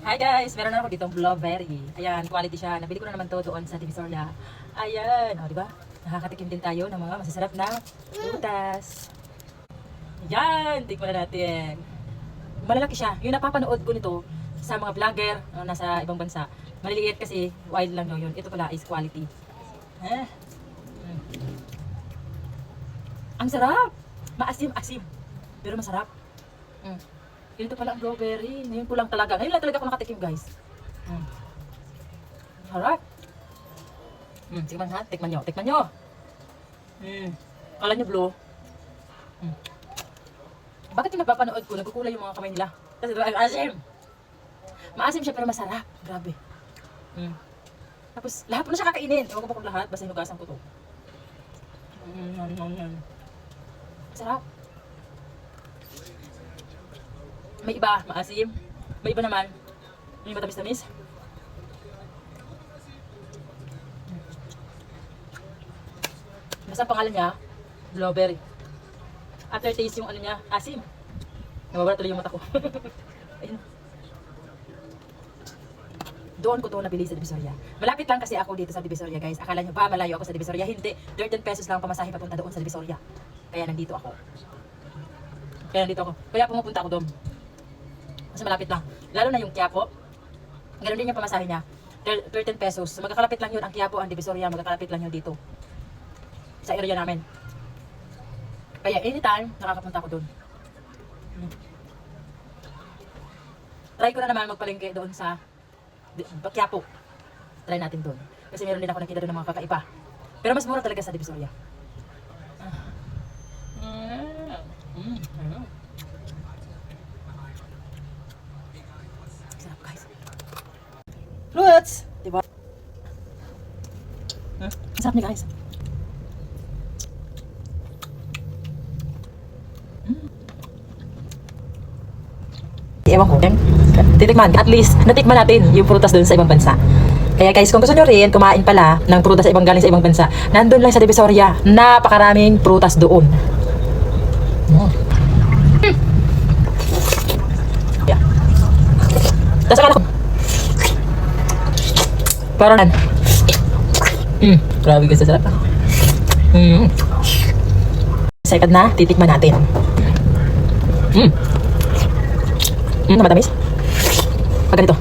Hi guys! Meron na ako ditong blueberry. Ayan, quality siya. Nabili ko na naman to doon sa Divisoria. Ayan, o diba? Nakakatikim din tayo ng mga masasarap na prutas. Ayan, tikman na natin. Malalaki siya. Yung napapanood ko nito sa mga vlogger nasa ibang bansa. Maliliit kasi wild lang daw yun. Ito pala is quality. Ang sarap! Maasim-asim. Pero masarap. Ito pala ang blueberry. Ngayon ko lang talaga. Ngayon lang talaga ako nakatikim, guys. Harap. Sige man ha. Tikman nyo. Tikman nyo. Kala nyo blue. Bakit yung napapanood ko, nagkukulay yung mga kamay nila? Kasi asim. Maasim siya pero masarap. Grabe. Tapos lahat mo na siya kakainin. Ewan ko pa kung lahat. Basta hinugasan ko to. Sarap. May iba, maasim. May iba naman, may matamis-tamis. Basta ang pangalan niya, blueberry. After taste yung ano niya, asim. Nawawala tuloy yung mata ko. Ayun. Doon ko to nabili sa Divisoria. Malapit lang kasi ako dito sa Divisoria, guys. Akala nyo ba malayo ako sa Divisoria? Hindi. 13 pesos lang pamasahe papunta doon sa Divisoria. Kaya nandito ako. Kaya pumupunta ako doon. Mas malapit lang. Lalo na yung Quiapo. Ganoon din yung pamasahe niya. 13 pesos. So, magkakalapit lang yun ang Quiapo, ang Divisoria. Magkakalapit lang yun dito. Sa area namin. Kaya anytime, nakakapunta ako doon. Try ko na naman magpalengke doon sa Quiapo. Try natin doon. Kasi meron din ako nakita doon ng mga kakaiba. Pero mas mura talaga sa Divisoria. Fruits! Diba? Ang sarap niya, guys. Ewan ko. Titikman. At least, natikman natin yung prutas doon sa ibang bansa. Kaya guys, kung gusto nyo rin kumain pala ng prutas sa ibang galing sa ibang bansa, nandun lang sa Divisoria, napakaraming prutas doon. Yeah. Tapos akala ko, parang grabe guys, sarap. Second na, titikman natin. Matamis. Pag ganito.